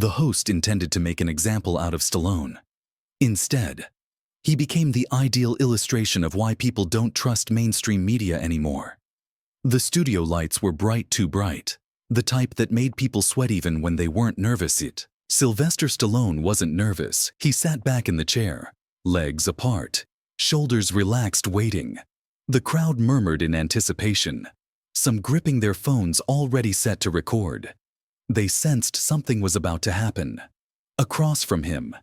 The host intended to make an example out of Stallone. Instead, he became the ideal illustration of why people don't trust mainstream media anymore. The studio lights were bright, too bright, the type that made people sweat even when they weren't nervous. Sylvester Stallone wasn't nervous. He sat back in the chair, legs apart, shoulders relaxed, waiting. The crowd murmured in anticipation, some gripping their phones already set to record. They sensed something was about to happen. Across from him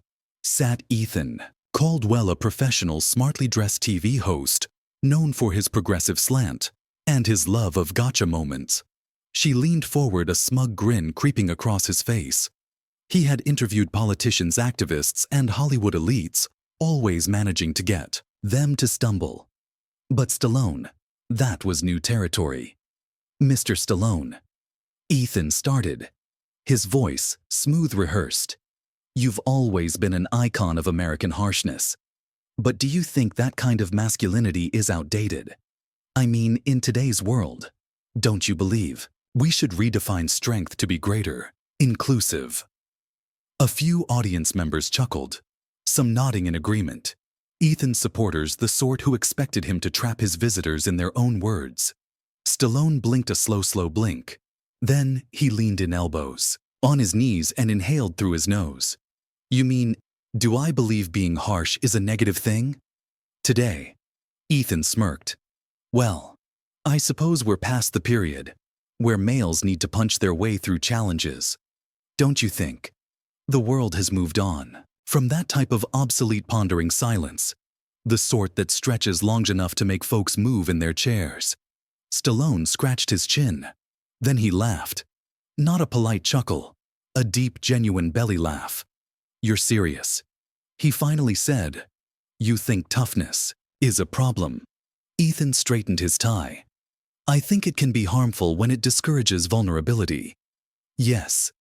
sat Ethan, Caldwell, a professional, smartly dressed TV host, known for his progressive slant and his love of gotcha moments. She leaned forward, a smug grin creeping across his face. He had interviewed politicians, activists, and Hollywood elites, always managing to get them to stumble. But Stallone, that was new territory. "Mr. Stallone," Ethan started, his voice smooth, rehearsed. "You've always been an icon of American harshness. But do you think that kind of masculinity is outdated? I mean, in today's world, don't you believe we should redefine strength to be greater, inclusive?" A few audience members chuckled, some nodding in agreement. Ethan's supporters, the sort who expected him to trap his visitors in their own words. Stallone blinked a slow blink. Then he leaned in, elbows on his knees, and inhaled through his nose. "You mean, do I believe being harsh is a negative thing?" "Today," Ethan smirked. "Well, I suppose we're past the period where males need to punch their way through challenges. Don't you think? The world has moved on from that type of obsolete pondering silence, the sort that stretches long enough to make folks move in their chairs." Stallone scratched his chin. Then he laughed. Not a polite chuckle, a deep, genuine belly laugh. "You're serious?" he finally said. "You think toughness is a problem?" Ethan straightened his tie. "I think it can be harmful when it discourages vulnerability." "Yes."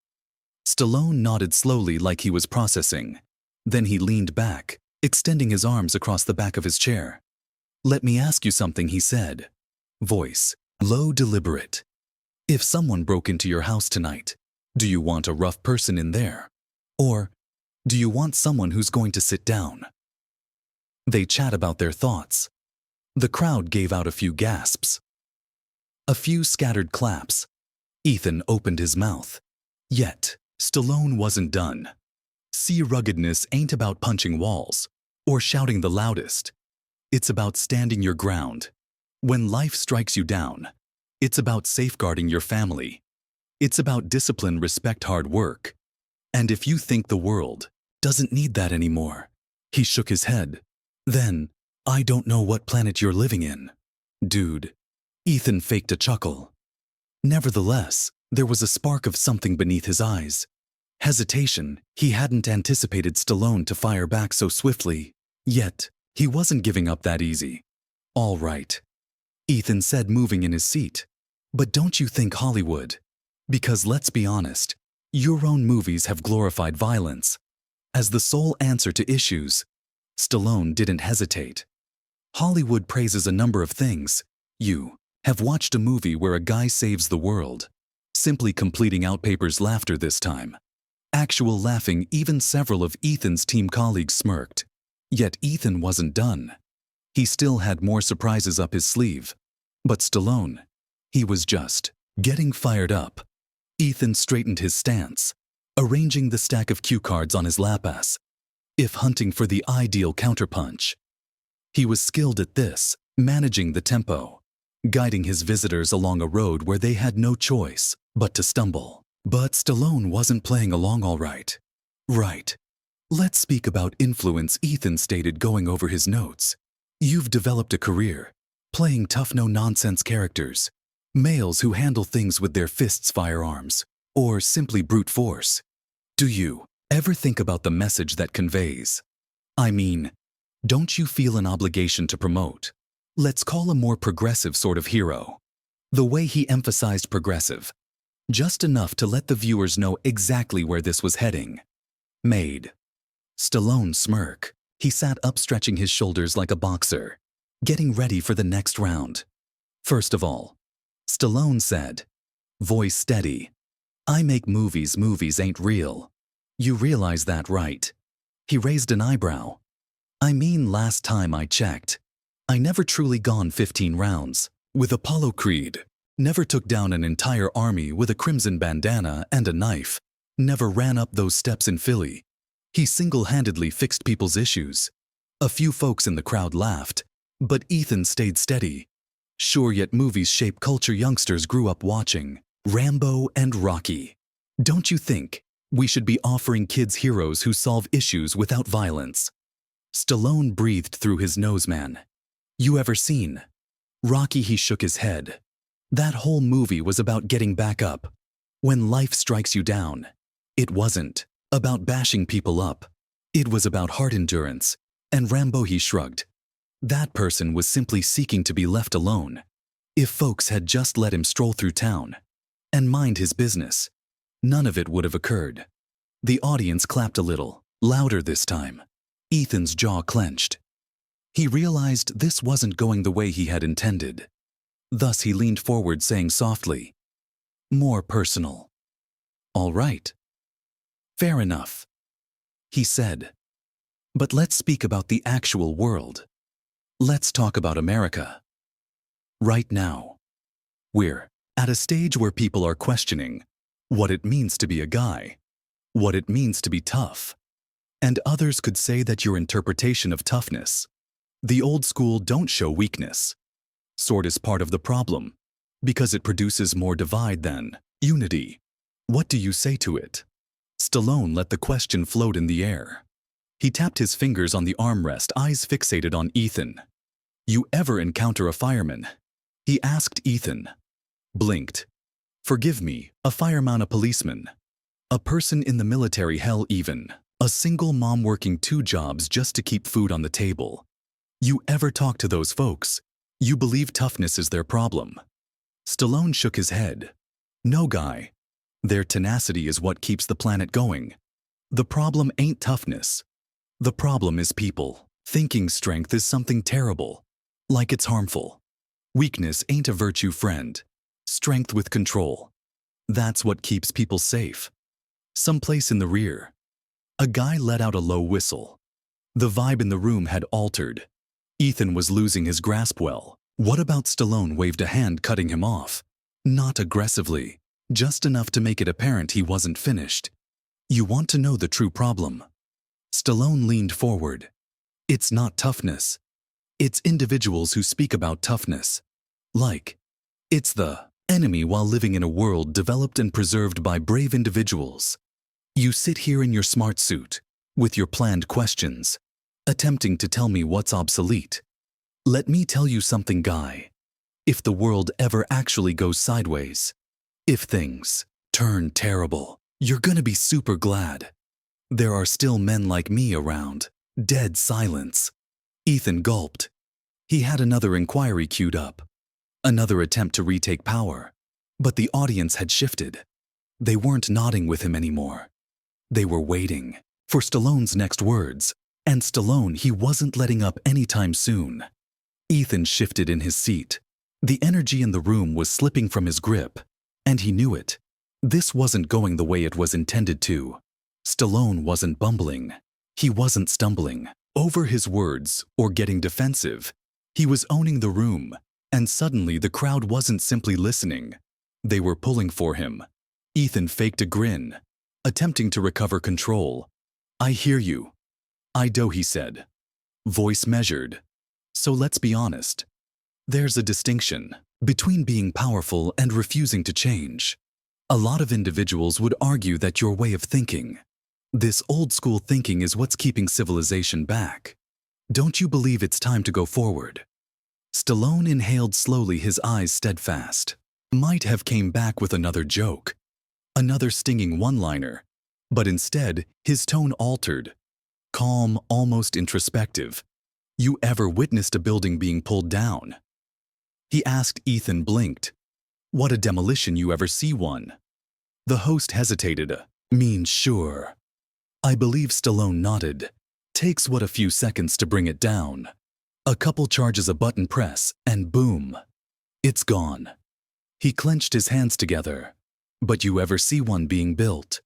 Stallone nodded slowly, like he was processing. Then he leaned back, extending his arms across the back of his chair. "Let me ask you something," he said, voice low, deliberate. "If someone broke into your house tonight, do you want a rough person in there? Or do you want someone who's going to sit down?" They chat about their thoughts. The crowd gave out a few gasps, a few scattered claps. Ethan opened his mouth. Yet, Stallone wasn't done. "See, ruggedness ain't about punching walls or shouting the loudest. It's about standing your ground. When life strikes you down, it's about safeguarding your family. It's about discipline, respect, hard work. And if you think the world doesn't need that anymore," he shook his head, "then I don't know what planet you're living in, dude." Ethan faked a chuckle. Nevertheless, there was a spark of something beneath his eyes. Hesitation. He hadn't anticipated Stallone to fire back so swiftly. Yet, he wasn't giving up that easy. "All right," Ethan said, moving in his seat. "But don't you think Hollywood? Because let's be honest, your own movies have glorified violence as the sole answer to issues." Stallone didn't hesitate. "Hollywood praises a number of things. You have watched a movie where a guy saves the world, simply completing out papers, laughter this time. Actual laughing." Even several of Ethan's team colleagues smirked. Yet Ethan wasn't done. He still had more surprises up his sleeve. But Stallone, he was just getting fired up. Ethan straightened his stance, arranging the stack of cue cards on his lap as if hunting for the ideal counterpunch. He was skilled at this, managing the tempo, guiding his visitors along a road where they had no choice but to stumble. But Stallone wasn't playing along all right. "Right. Let's speak about influence," Ethan stated, going over his notes. "You've developed a career playing tough, no-nonsense characters, males who handle things with their fists, firearms, or simply brute force. Do you ever think about the message that conveys? I mean, don't you feel an obligation to promote, let's call a more progressive sort of hero?" The way he emphasized progressive, just enough to let the viewers know exactly where this was heading, made Stallone smirk. He sat up, stretching his shoulders like a boxer, getting ready for the next round. "First of all," Stallone said, voice steady, "I make movies. Movies ain't real. You realize that, right? He raised an eyebrow. I mean, last time I checked, I never truly gone 15 rounds with Apollo Creed. Never took down an entire army with a crimson bandana and a knife. Never ran up those steps in Philly. He single-handedly fixed people's issues. A few folks in the crowd laughed, but Ethan stayed steady. Sure, yet movies shape culture youngsters grew up watching. Rambo and Rocky. Don't you think we should be offering kids heroes who solve issues without violence? Stallone breathed through his nose, man. You ever seen Rocky? He shook his head. That whole movie was about getting back up. When life strikes you down, it wasn't about bashing people up. It was about heart endurance. And Rambo, he shrugged. That person was simply seeking to be left alone. If folks had just let him stroll through town and mind his business, none of it would have occurred. The audience clapped a little, louder this time. Ethan's jaw clenched. He realized this wasn't going the way he had intended. Thus he leaned forward, saying softly, "More personal." "All right. Fair enough," he said. "But let's speak about the actual world. Let's talk about America. Right now, we're at a stage where people are questioning what it means to be a guy, what it means to be tough. And others could say that your interpretation of toughness, the old school don't show weakness, sort is part of the problem, because it produces more divide than unity. What do you say to it?" Stallone let the question float in the air. He tapped his fingers on the armrest, eyes fixated on Ethan. "You ever encounter a fireman?" he asked. Ethan blinked. "Forgive me, a fireman, a policeman, a person in the military, hell, even a single mom working 2 jobs just to keep food on the table. You ever talk to those folks? You believe toughness is their problem?" Stallone shook his head. "No, guy. Their tenacity is what keeps the planet going. The problem ain't toughness. The problem is people thinking strength is something terrible, like it's harmful. Weakness ain't a virtue, friend. Strength with control. That's what keeps people safe." Someplace in the rear, a guy let out a low whistle. The vibe in the room had altered. Ethan was losing his grasp. "Well, what about?" Stallone waved a hand, cutting him off. Not aggressively, just enough to make it apparent he wasn't finished. "You want to know the true problem?" Stallone leaned forward. "It's not toughness. It's individuals who speak about toughness. Like, it's the enemy while living in a world developed and preserved by brave individuals. You sit here in your smart suit, with your planned questions, attempting to tell me what's obsolete. Let me tell you something, guy. If the world ever actually goes sideways, if things turn terrible, you're gonna be super glad there are still men like me around." Dead silence. Ethan gulped. He had another inquiry queued up, another attempt to retake power. But the audience had shifted. They weren't nodding with him anymore. They were waiting for Stallone's next words, and Stallone, he wasn't letting up anytime soon. Ethan shifted in his seat. The energy in the room was slipping from his grip, and he knew it. This wasn't going the way it was intended to. Stallone wasn't bumbling. He wasn't stumbling over his words or getting defensive. He was owning the room, and suddenly the crowd wasn't simply listening. They were pulling for him. Ethan faked a grin, attempting to recover control. "I hear you. I do," he said, voice measured. "So let's be honest. There's a distinction between being powerful and refusing to change. A lot of individuals would argue that your way of thinking, this old-school thinking, is what's keeping civilization back. Don't you believe it's time to go forward?" Stallone inhaled slowly, his eyes steadfast. Might have came back with another joke, another stinging one-liner, but instead, his tone altered. Calm, almost introspective. "You ever witnessed a building being pulled down?" he asked. Ethan blinked. "What a demolition. You ever see one?" The host hesitated. "Mean, sure." I believe Stallone nodded. "Takes what, a few seconds to bring it down. A couple charges, a button press, and boom, it's gone." He clenched his hands together. "But you ever see one being built?"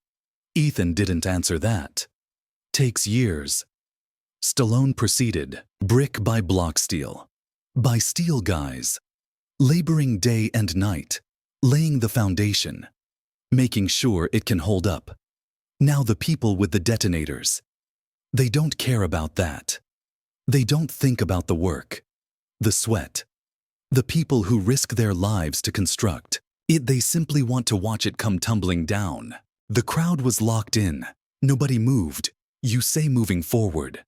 Ethan didn't answer that. Takes years. Stallone proceeded, brick by block steel. By steel guys. Laboring day and night. Laying the foundation. Making sure it can hold up. Now the people with the detonators. They don't care about that. They don't think about the work. The sweat. The people who risk their lives to construct it. They simply want to watch it come tumbling down. The crowd was locked in. Nobody moved. You say moving forward.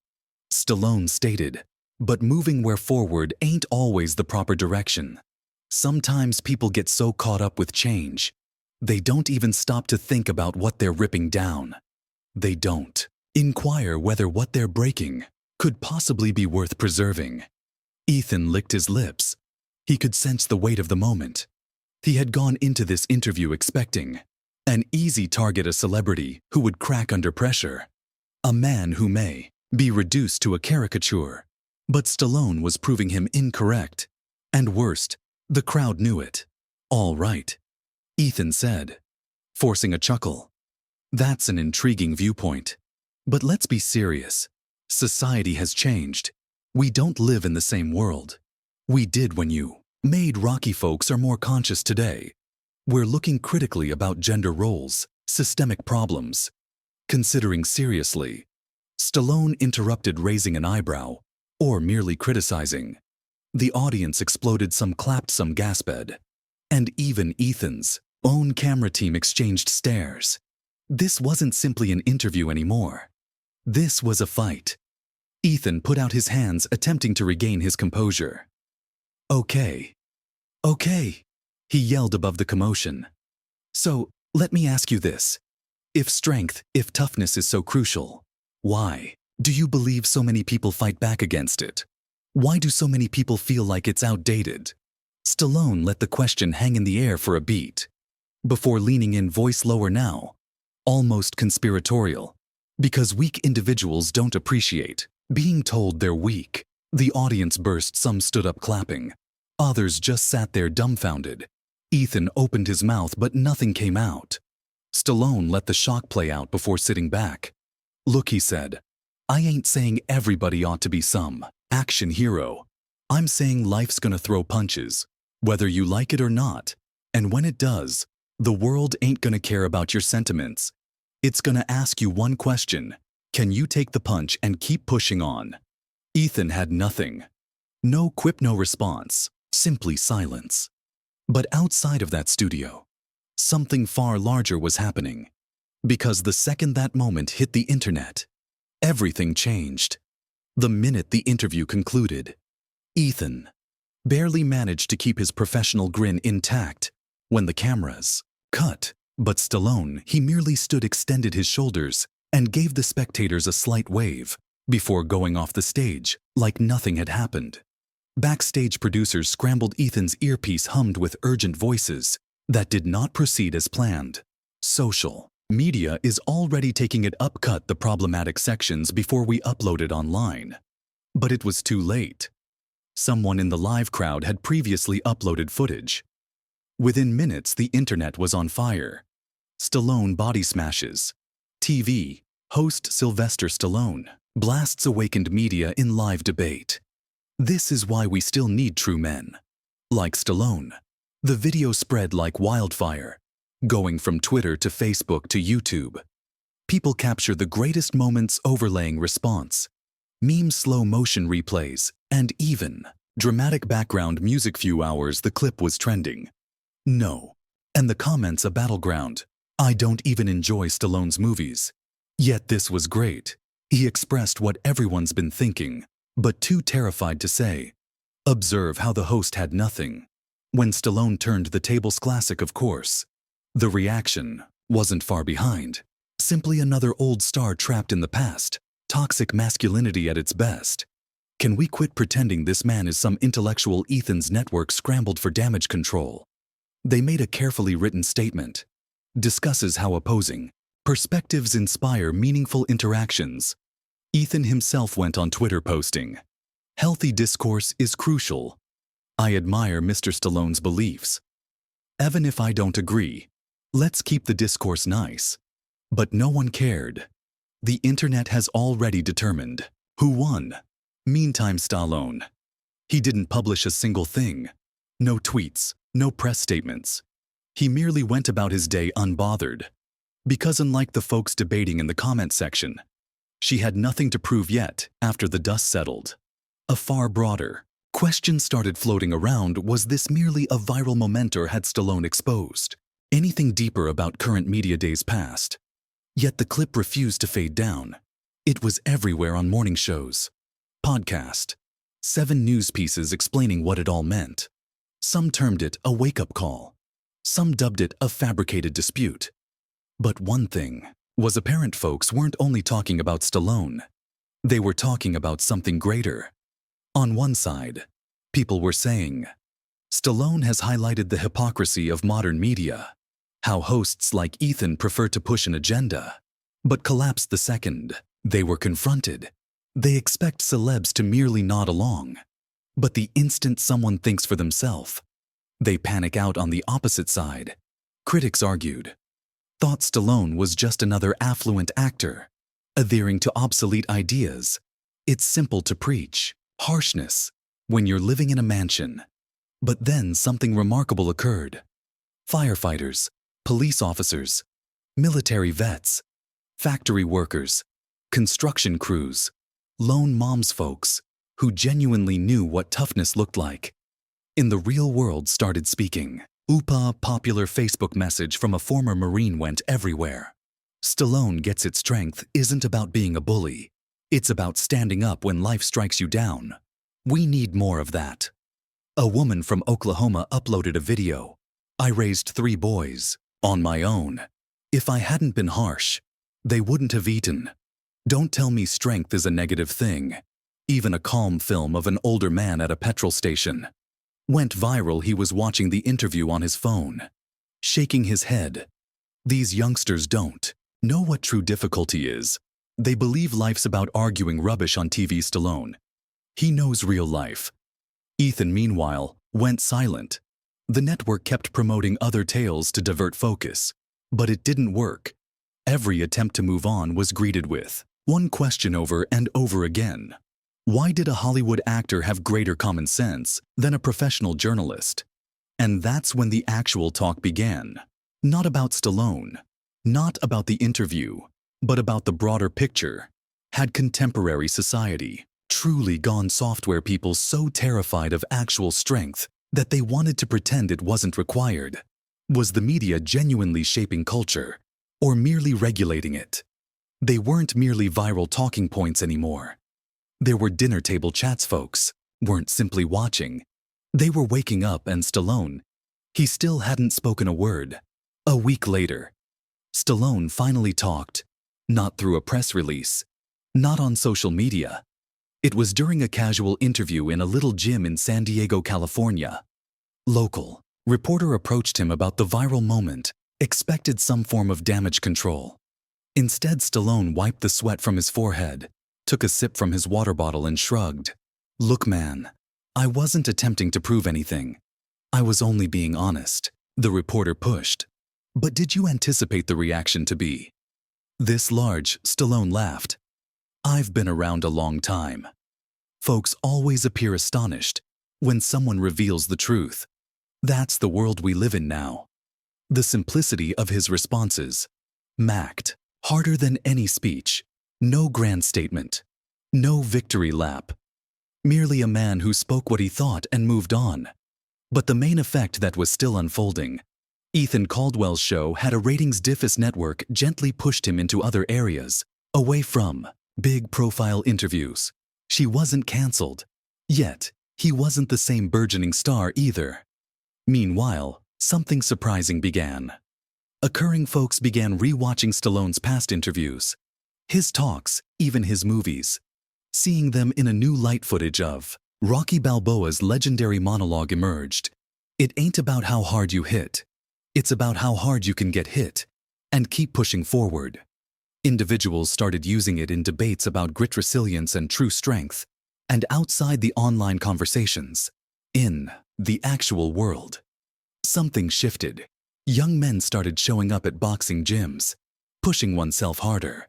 Stallone stated, but moving where forward ain't always the proper direction. Sometimes people get so caught up with change, they don't even stop to think about what they're ripping down. They don't inquire whether what they're breaking could possibly be worth preserving. Ethan licked his lips. He could sense the weight of the moment. He had gone into this interview expecting an easy target, a celebrity who would crack under pressure, a man who may be reduced to a caricature. But Stallone was proving him incorrect. And worst, the crowd knew it. All right, Ethan said, forcing a chuckle. That's an intriguing viewpoint. But let's be serious. Society has changed. We don't live in the same world we did when you made Rocky. Folks are more conscious today. We're looking critically about gender roles, systemic problems. Considering seriously. Stallone interrupted, raising an eyebrow, or merely criticizing. The audience exploded, some clapped, some gasped. And even Ethan's own camera team exchanged stares. This wasn't simply an interview anymore. This was a fight. Ethan put out his hands, attempting to regain his composure. Okay. Okay, he yelled above the commotion. So, let me ask you this. If strength, if toughness is so crucial, why do you believe so many people fight back against it? Why do so many people feel like it's outdated? Stallone let the question hang in the air for a beat, before leaning in, voice lower now, almost conspiratorial. Because weak individuals don't appreciate being told they're weak. The audience burst, some stood up clapping. Others just sat there dumbfounded. Ethan opened his mouth, but nothing came out. Stallone let the shock play out before sitting back. Look, he said, I ain't saying everybody ought to be some action hero. I'm saying life's gonna throw punches, whether you like it or not. And when it does, the world ain't gonna care about your sentiments. It's gonna ask you one question. Can you take the punch and keep pushing on? Ethan had nothing. No quip, no response, simply silence. But outside of that studio, something far larger was happening. Because the second that moment hit the internet, everything changed. The minute the interview concluded, Ethan barely managed to keep his professional grin intact when the cameras cut. But Stallone, he merely stood, extended his shoulders, and gave the spectators a slight wave before going off the stage like nothing had happened. Backstage producers scrambled. Ethan's earpiece hummed with urgent voices that did not proceed as planned. Social media is already taking it up. Cut the problematic sections before we upload it online. But it was too late. Someone in the live crowd had previously uploaded footage. Within minutes, the internet was on fire. Stallone body smashes. TV host Sylvester Stallone blasts awakened media in live debate. This is why we still need true men like Stallone. The video spread like wildfire, going from Twitter to Facebook to YouTube. People capture the greatest moments, overlaying response, memes, slow motion replays, and even dramatic background music. Few hours the clip was trending. No. And the comments a battleground. I don't even enjoy Stallone's movies. Yet this was great. He expressed what everyone's been thinking, but too terrified to say. Observe how the host had nothing. When Stallone turned the tables, classic of course. The reaction wasn't far behind. Simply another old star trapped in the past. Toxic masculinity at its best. Can we quit pretending this man is some intellectual? Ethan's network scrambled for damage control. They made a carefully written statement. Discusses how opposing perspectives inspire meaningful interactions. Ethan himself went on Twitter posting, healthy discourse is crucial. I admire Mr. Stallone's beliefs. Even if I don't agree, let's keep the discourse nice. But no one cared. The internet has already determined who won. Meantime, Stallone. He didn't publish a single thing. No tweets, no press statements. He merely went about his day unbothered. Because unlike the folks debating in the comment section, she had nothing to prove yet after the dust settled. A far broader question started floating around: was this merely a viral moment, or had Stallone exposed anything deeper about current media days past? Yet the clip refused to fade down. It was everywhere, on morning shows, podcast, 7 news pieces explaining what it all meant. Some termed it a wake-up call. Some dubbed it a fabricated dispute. But one thing was apparent: folks weren't only talking about Stallone. They were talking about something greater. On one side, people were saying, Stallone has highlighted the hypocrisy of modern media, how hosts like Ethan prefer to push an agenda, but collapsed the second they were confronted. They expect celebs to merely nod along, but the instant someone thinks for themselves, they panic out. On the opposite side, critics argued, thought Stallone was just another affluent actor, adhering to obsolete ideas. It's simple to preach harshness when you're living in a mansion. But then something remarkable occurred. Firefighters, police officers, military vets, factory workers, construction crews, lone moms, folks who genuinely knew what toughness looked like in the real world started speaking. A popular Facebook message from a former Marine went everywhere. Stallone gets its strength isn't about being a bully. It's about standing up when life strikes you down. We need more of that. A woman from Oklahoma uploaded a video. I raised 3 boys on my own. If I hadn't been harsh, they wouldn't have eaten. Don't tell me strength is a negative thing. Even a calm film of an older man at a petrol station went viral. He was watching the interview on his phone, shaking his head. These youngsters don't know what true difficulty is. They believe life's about arguing rubbish on TV. Stallone, he knows real life. Ethan, meanwhile, went silent. The network kept promoting other tales to divert focus, but it didn't work. Every attempt to move on was greeted with one question over and over again. Why did a Hollywood actor have greater common sense than a professional journalist? And that's when the actual talk began. Not about Stallone, not about the interview, but about the broader picture. Had contemporary society truly gone soft, where people so terrified of actual strength that they wanted to pretend it wasn't required? Was the media genuinely shaping culture, or merely regulating it? They weren't merely viral talking points anymore. There were dinner table chats. Folks weren't simply watching. They were waking up, and Stallone, he still hadn't spoken a word. A week later, Stallone finally talked. Not through a press release, not on social media. It was during a casual interview in a little gym in San Diego, California. Local reporter approached him about the viral moment, expected some form of damage control. Instead, Stallone wiped the sweat from his forehead, took a sip from his water bottle, and shrugged. Look, man, I wasn't attempting to prove anything. I was only being honest. The reporter pushed. But did you anticipate the reaction to be this large? Stallone laughed. I've been around a long time. Folks always appear astonished when someone reveals the truth. That's the world we live in now. The simplicity of his responses, macked harder than any speech. No grand statement, no victory lap. Merely a man who spoke what he thought and moved on. But the main effect that was still unfolding. Ethan Caldwell's show had a ratings deficit. Network gently pushed him into other areas, away from big-profile interviews. She wasn't canceled. Yet, he wasn't the same burgeoning star either. Meanwhile, something surprising began occurring. Folks began re-watching Stallone's past interviews, his talks, even his movies, seeing them in a new light. Footage of Rocky Balboa's legendary monologue emerged. It ain't about how hard you hit. It's about how hard you can get hit and keep pushing forward. Individuals started using it in debates about grit, resilience, and true strength, and outside the online conversations. In the actual world, something shifted. Young men started showing up at boxing gyms, pushing oneself harder.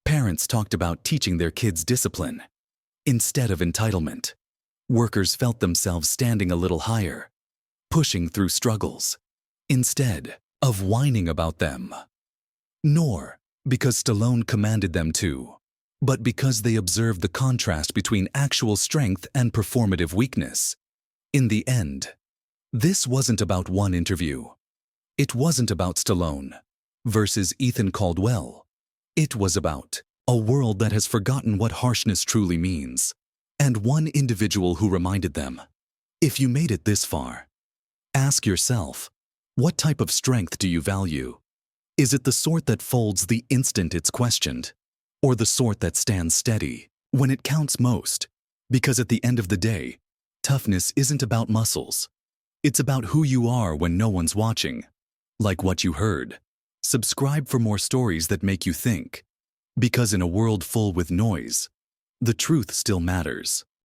Parents talked about teaching their kids discipline instead of entitlement. Workers felt themselves standing a little higher, pushing through struggles instead of whining about them. Nor because Stallone commanded them to, but because they observed the contrast between actual strength and performative weakness. In the end, this wasn't about one interview. It wasn't about Stallone versus Ethan Caldwell. It was about a world that has forgotten what harshness truly means, and one individual who reminded them. If you made it this far, ask yourself, what type of strength do you value? Is it the sort that folds the instant it's questioned, or the sort that stands steady when it counts most? Because at the end of the day, toughness isn't about muscles. It's about who you are when no one's watching. Like what you heard. Subscribe for more stories that make you think. Because in a world full with noise, the truth still matters.